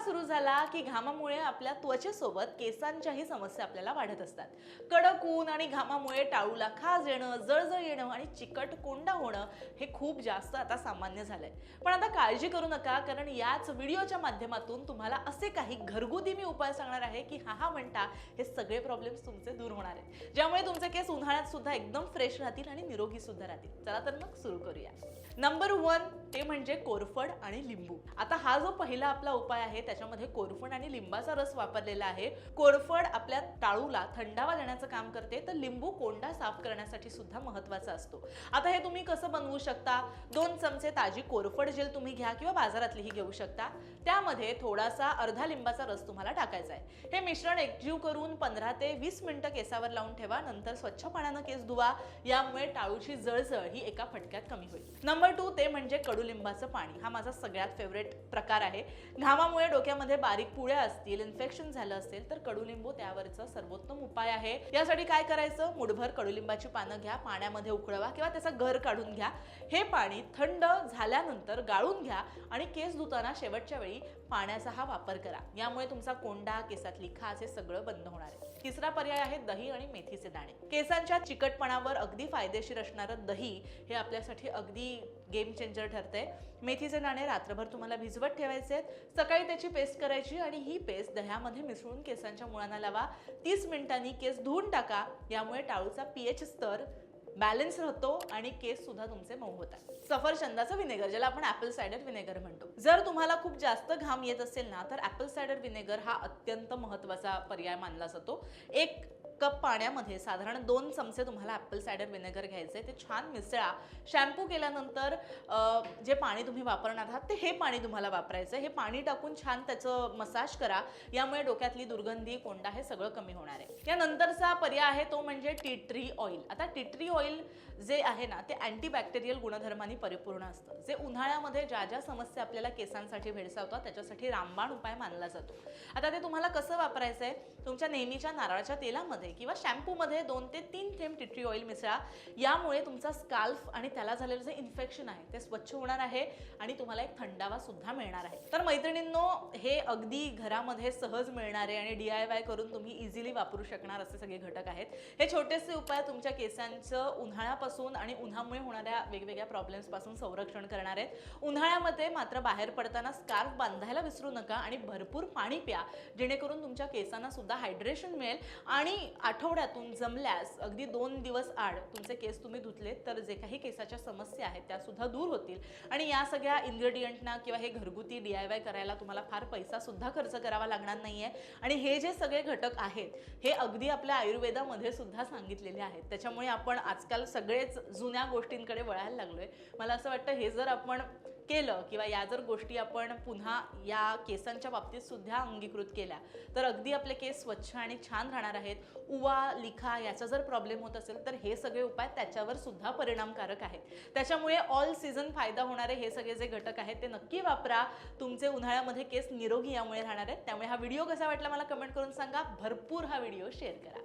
सुरू झाला की घामामुळे आपल्या त्वचेसोबत केसांच्याही समस्या आपल्याला वाढत असतात. कडक ऊन आणि घामामुळे टाळूला खाज येणं, जळजळ येणं आणि चिकट कोंडा होणं हे खूप जास्त आता सामान्य झालंय. पण आता काळजी करू नका, कारण याच व्हिडिओच्या माध्यमातून तुम्हाला असे काही घरगुती मी उपाय सांगणार आहे की हा म्हणता हे सगळे प्रॉब्लेम्स तुमचे दूर होणार आहेत, ज्यामुळे तुमचे केस उन्हाळ्यात सुद्धा एकदम फ्रेश राहतील आणि निरोगी सुद्धा राहतील. चला तर मग सुरू करूया. नंबर 1 ते म्हणजे कोरफड आणि लिंबू. आता हा जो पहिला आपला उपाय आहे त्याच्यामध्ये कोरफड आणि लिंबाचा रस वापरलेला आहे. कोरफड आपल्या टाळूला थंडावा देण्याचं काम करते, तर लिंबू कोंडा साफ करण्यासाठी सुद्धा महत्त्वाचा असतो. आता हे तुम्ही कसं बनवू शकता? 2 चमचे ताजी कोरफड जेल तुम्ही घ्या किंवा बाजारातलीही घेऊ शकता. त्यामध्ये थोडासा अर्धा लिंबाचा रस तुम्हाला टाकायचा आहे. हे मिश्रण एकजीव करून 15 ते 20 मिनिटं केसावर लावून ठेवा. नंतर स्वच्छ पाण्यानं केस धुवा. यामुळे टाळूची जळजळ ही एका फटक्यात कमी होईल. नंबर 2 ते म्हणजे कडुलिंबाचं पाणी. हा माझा सगळ्यात फेवरेट प्रकार आहे. घामामुळे डोक्यामध्ये बारीक पुळ्या असतील, इन्फेक्शन झालं असेल तर कडुलिंबू त्यावरचा सर्वोत्तम उपाय आहे. यासाठी काय करायचं? मुठभर कडुलिंबाची पानं घ्या, पाण्यामध्ये उकळवा किंवा त्याचा गर काढून घ्या. हे पाणी थंड झाल्यानंतर गाळून घ्या आणि केस धुताना शेवटच्या वेळी पाण्याचा हा वापर करा. यामुळे तुमचा कोंडा, केसातली खाज हे सगळं बंद होणार आहे. तिसरा पर्याय आहे दही आणि मेथीचे दाणे. केसांच्या चिकटपणावर अगदी फायदेशीर असणारं दही हे आपल्यासाठी अगदी गेम चेंजर ठरते. मेथीचे दाणे रात्रभर तुम्हाला भिजवत ठेवायचे आहेत. सकाळी त्याची पेस्ट करायची आणि ही पेस्ट दह्यामध्ये मिसळून केसांच्या मुळांना लावा. 30 मिनिटांनी केस धुवून टाका. यामुळे टाळूचा पीएच स्तर बॅलन्स राहतो आणि केस सुद्धा तुमचे मऊ होतात. सफरचंदाचं विनेगर, ज्याला आपण ॲपल सायडर विनेगर म्हणतो. जर तुम्हाला खूप जास्त घाम येत असेल ना, तर ॲपल सायडर विनेगर हा अत्यंत महत्त्वाचा पर्याय मानला जातो. 1 कप पाण्यामध्ये साधारण 2 चमचे तुम्हाला ॲपल सायडर विनेगर घ्यायचे. ते छान मिसळा. शॅम्पू केल्यानंतर जे पाणी तुम्ही वापरणार आहात ते हे पाणी तुम्हाला वापरायचं. हे पाणी टाकून छान त्याचं मसाज करा. यामुळे डोक्यातली दुर्गंधी, कोंडा हे सगळं कमी होणार आहे. यानंतरचा पर्याय आहे तो म्हणजे टी ट्री ऑइल. आता टी ट्री ऑइल जे आहे ना, ते अँटीबॅक्टेरियल गुणधर्मांनी परिपूर्ण असतं. जे उन्हाळ्यामध्ये ज्या ज्या समस्या आपल्याला केसांसाठी भेडसावतात त्याच्यासाठी रामबाण उपाय मानला जातो. आता ते तुम्हाला कसं वापरायचं आहे? तुमच्या नेहमीच्या नारळाच्या तेलामध्ये किंवा शॅम्पूमध्ये 2 ते 3 थेंब टी ट्री ऑइल मिसळा. यामुळे तुमचा स्काल्फ आणि त्याला झालेलं जे इन्फेक्शन आहे ते स्वच्छ होणार आहे आणि तुम्हाला एक थंडावा सुद्धा मिळणार आहे. तर मैत्रिणींनो, हे अगदी घरामध्ये सहज मिळणारे आणि DIY करून तुम्ही इझिली वापरू शकणार असे सगळे घटक आहेत. हे छोटेसे उपाय तुमच्या केसांचं उन्हाळ्यापासून आणि उन्हामुळे होणाऱ्या वेगवेगळ्या प्रॉब्लेम्स पासून संरक्षण करणार आहेत. उन्हाळ्यामध्ये मात्र बाहेर पडताना स्कार्फ बांधायला विसरू नका आणि भरपूर पाणी प्या, जेणेकरून तुमच्या केसांना सुद्धा हायड्रेशन मिळेल आणि आठवड्यातून जमल्यास अगदी 2 दिवस आड तुमचे केस तुम्ही धुतले तर जे काही केसाच्या समस्या आहेत त्या सुद्धा दूर होतील. आणि या सगळ्या इन्ग्रेडियंटना किंवा हे घरगुती DIY करायला तुम्हाला फार पैसा सुद्धा खर्च करावा लागणार नाहीये. आणि हे जे सगळे घटक आहेत हे अगदी आपल्या आयुर्वेदामध्ये सुद्धा सांगितलेले आहेत. त्याच्यामुळे आपण आजकाल सगळेच जुन्या गोष्टींकडे वळायला लागलोय. मला असं वाटतं हे जर आपण केलं किंवा या जर गोष्टी आपण पुन्हा या केसांच्या बाबतीत सुद्धा अंगीकृत केल्या तर अगदी आपले केस स्वच्छ आणि छान राहणार आहेत. उवा, लिखा याचा जर प्रॉब्लेम होत असेल तर हे सगळे उपाय त्याच्यावर सुद्धा परिणामकारक आहेत. त्याच्यामुळे ऑल सीझन फायदा होणारे हे सगळे जे घटक आहेत ते नक्की वापरा. तुमचे उन्हाळ्यामध्ये केस निरोगी यामुळे राहणार आहेत. त्यामुळे हा व्हिडिओ कसा वाटला मला कमेंट करून सांगा. भरपूर हा व्हिडिओ शेअर करा.